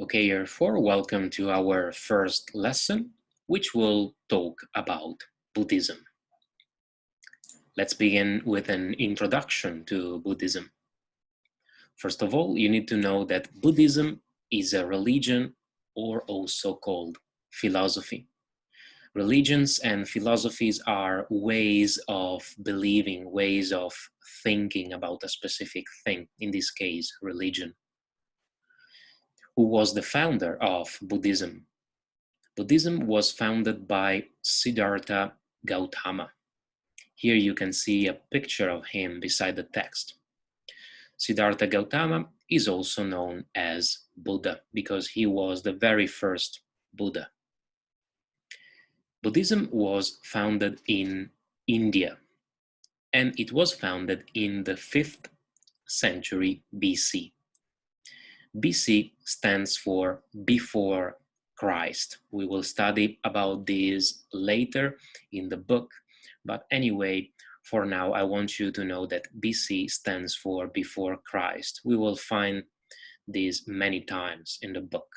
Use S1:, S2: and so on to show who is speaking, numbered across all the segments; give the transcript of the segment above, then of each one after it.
S1: Okay, therefore, welcome to our first lesson, which will talk about Buddhism. Let's begin with an introduction to Buddhism. First of all, you need to know that Buddhism is a religion, or also called philosophy. Religions and philosophies are ways of believing, ways of thinking about a specific thing, in this case, religion. Who was the founder of Buddhism? Buddhism was founded by Siddhartha Gautama. Here you can see a picture of him beside the text. Siddhartha Gautama is also known as Buddha because he was the very first Buddha. Buddhism was founded in India, and it was founded in the 5th century BC. BC stands for before Christ. We will study about this later in the book, but anyway, for now, I want you to know that BC stands for before Christ. We will find this many times in the book.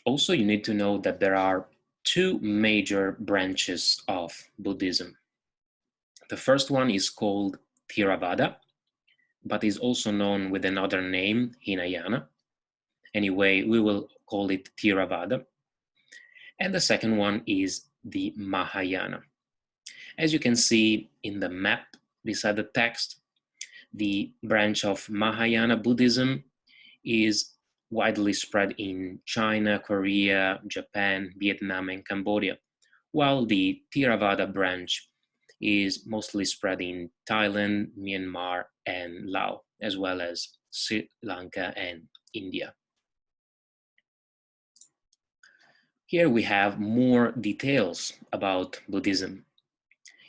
S1: Also, you need to know that there are two major branches of Buddhism. The first one is called Theravada, but is also known with another name, Hinayana. Anyway, we will call it Theravada. And the second one is the Mahayana. As you can see in the map beside the text, the branch of Mahayana Buddhism is widely spread in China, Korea, Japan, Vietnam, and Cambodia, while the Theravada branch is mostly spread in Thailand, Myanmar, and Laos, as well as Sri Lanka and India. Here we have more details about Buddhism.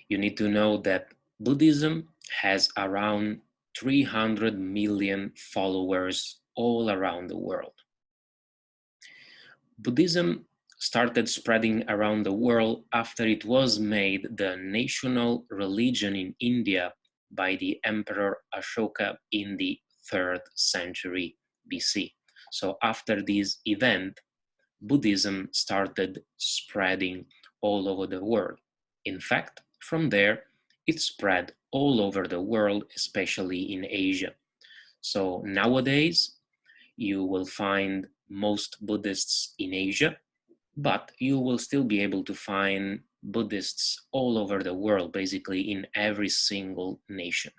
S1: You need to know that Buddhism has around 300 million followers all around the world. Buddhism started spreading around the world after it was made the national religion in India by the Emperor Ashoka in the 3rd century BC. So after this event, Buddhism started spreading all over the world. In fact, from there, it spread all over the world, especially in Asia. So nowadays, you will find most Buddhists in Asia, but you will still be able to find Buddhists all over the world, basically in every single nation.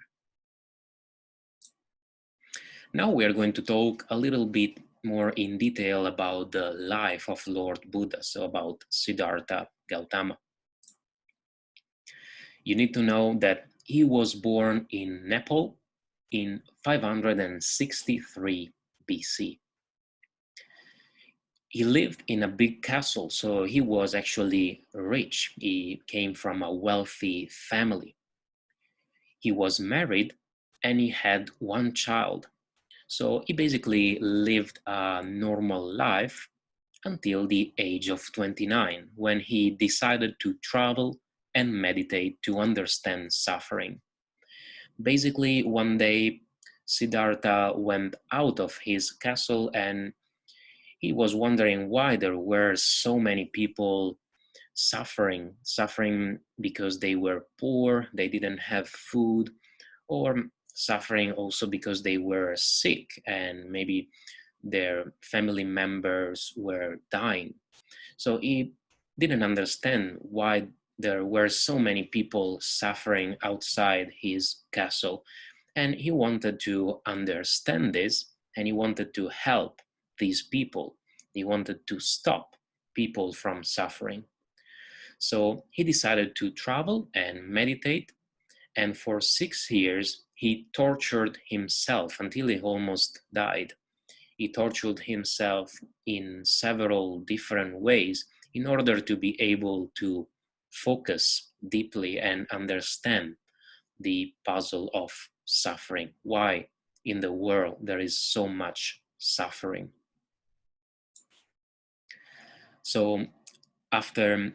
S1: Now we are going to talk a little bit more in detail about the life of Lord Buddha, so about Siddhartha Gautama. You need to know that he was born in Nepal in 563 BC. He lived in a big castle, so he was actually rich. He came from a wealthy family. He was married and he had one child. So he basically lived a normal life until the age of 29, when he decided to travel and meditate to understand suffering. Basically, one day, Siddhartha went out of his castle and he was wondering why there were so many people suffering because they were poor, they didn't have food, or suffering also because they were sick and maybe their family members were dying. So he didn't understand why there were so many people suffering outside his castle. And he wanted to understand this, and he wanted to help these people. He wanted to stop people from suffering. So he decided to travel and meditate, and for 6 years he tortured himself until he almost died. He tortured himself in several different ways in order to be able to focus deeply and understand the puzzle of suffering. Why in the world there is so much suffering. So after a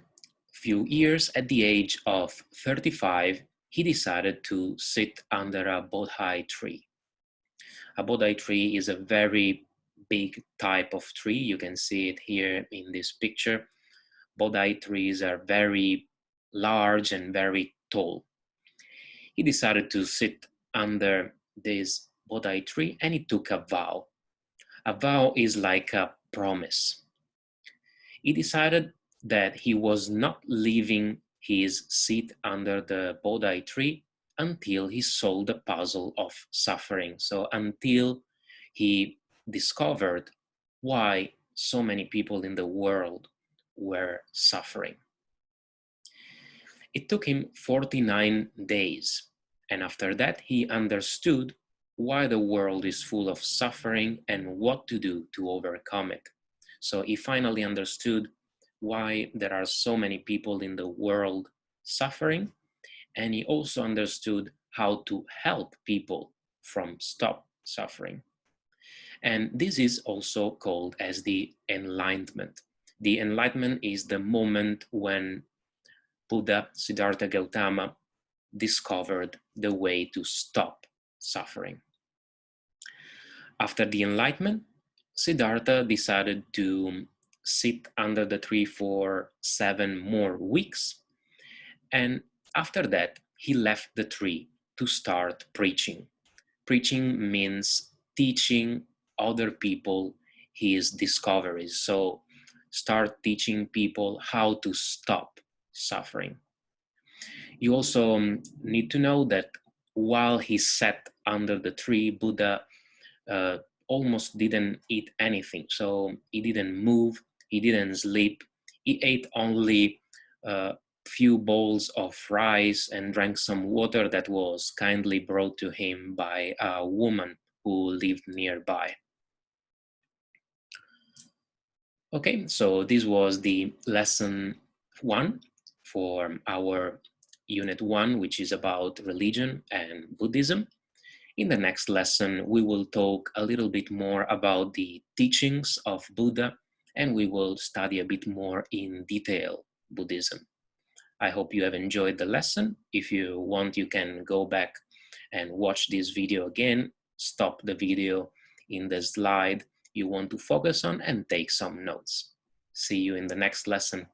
S1: few years, at the age of 35, he decided to sit under a bodhi tree. A Bodhi tree is a very big type of tree. You can see it here in this picture. Bodhi trees are very large and very tall. He decided to sit under this Bodhi tree and he took a vow. A vow is like a promise. He decided that he was not leaving his seat under the Bodhi tree until he solved the puzzle of suffering. So until he discovered why so many people in the world were suffering. It took him 49 days, and after that he understood why the world is full of suffering and what to do to overcome it. So he finally understood why there are so many people in the world suffering, and he also understood how to help people from stop suffering. And this is also called as the enlightenment. The enlightenment is the moment when Buddha Siddhartha Gautama discovered the way to stop suffering. After the enlightenment, Siddhartha decided to sit under the tree for 7 more weeks. And after that, he left the tree to start preaching. Preaching means teaching other people his discoveries. So start teaching people how to stop suffering. You also need to know that while he sat under the tree, Buddha almost didn't eat anything. So he didn't move, he didn't sleep. He ate only a few bowls of rice and drank some water that was kindly brought to him by a woman who lived nearby. Okay, so this was the lesson 1 for our unit 1, which is about religion and Buddhism. In the next lesson, we will talk a little bit more about the teachings of Buddha, and we will study a bit more in detail Buddhism. I hope you have enjoyed the lesson. If you want, you can go back and watch this video again, stop the video in the slide you want to focus on and take some notes. See you in the next lesson.